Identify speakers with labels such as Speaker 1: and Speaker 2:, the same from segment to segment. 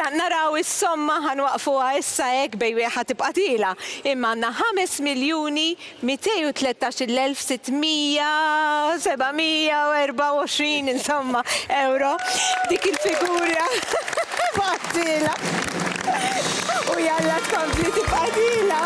Speaker 1: Mela naraw is-somma ħanwaqfuha issa hekk bej wieħed tibqa' tila. Imma għandna 5,213,724 insomma euro. Dik il-figura fattila. U jalla tkompli tibqa' tila.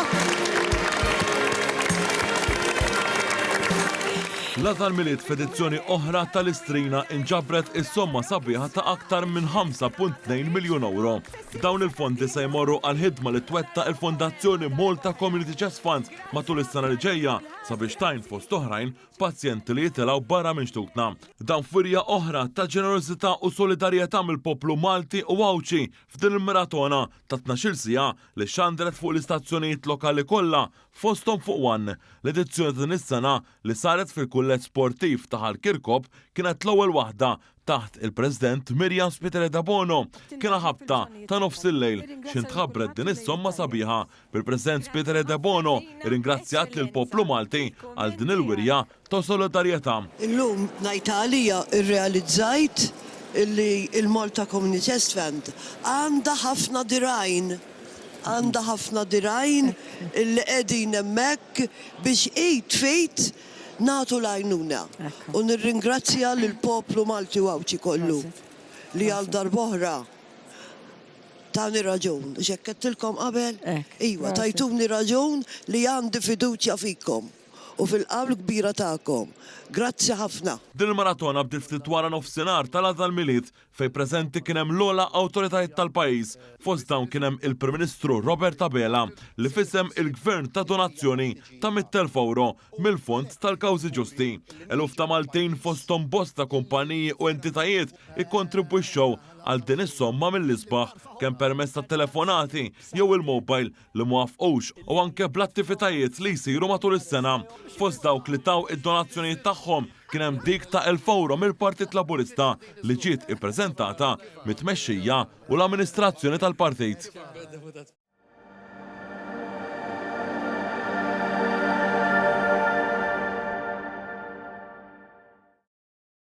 Speaker 2: L-għadha l-miliet f'edizzjoni oħra tal-Istrina inġabret is-somma sabiħa ta' aktar minn 5.2 miljun euro. Dawn il-fondi se jmorru għal-ħidma li twetta il-Fondazzjoni Malta Community Chest Fund matul is-sena li ġejja sabiex tajn fost oħrajn pazjenti li jitilgħu barra minn xtutna. Dan furja oħra ta' ġenerożità u solidarjetà mill-poplu Malti u Għawċi f'din il-maratona ta' 12 sija li xandret fuq l-istazzjonijiet lokali kollha fosthom fuq One. L-edizzjoni ta' din is-sena li saret fil-kulleġġ sportiv ta' Ħalkirkop kienet l-ewwel waħda taħt il-President Mirjam Spiteri da Bono. Kiena ħabta ta' nofs il-lejl x'intħabbret din is-somma sabiħa bil-President Spiteri da Bono irringrazzjat lil poplu Malti għal din il-wirja ta' solidarjetà.
Speaker 3: Illum ngħid għalija irrealizzajt illi il-Malta Community Chest Fund għandha ħafna dirajn. Għandha ħafna dirajn illi qegħdin hemmhekk biex fejt nagħtu l-għajnuna. U nirringrazzja lill-poplu Malti u Għawċi kollu li għal darb'oħra tani raġun. X'hekk qedtilkom qabel? Iva, tajtuni raġun li għandi fiduċja fikom u fil-qalb kbira tagħkom. Grazzi ħafna.
Speaker 2: Din il-maratona bdiet ftit wara nofsinhar tal-għadha l-miliet fejn preżenti kien hemm l-ogħla awtoritajiet tal-pajjiż. Fost dawn kien hemm il-Prim Ministru Robert Abela li fisem il-Gvern ta' donazzjoni ta' 100,000 euro mill-Fond tal-Kawżi Ġusti. Eluf ta' Maltin fosthom bosta kumpaniji u entitajiet ikkontribwixxew għal din is-somma mill-isbaħ kemm permezz ta' telefonati jew il-mobile li mwafqux u anke bl-attivitajiet li jsiru matul is-sena. Fost dawk li taw id-donazzjonijiet tagħhom kien hemm dik ta' 1,000 euro mill-Partit Laburista li ġiet ippreżentata mit-tmexxija u l-amministrazzjoni tal-partit.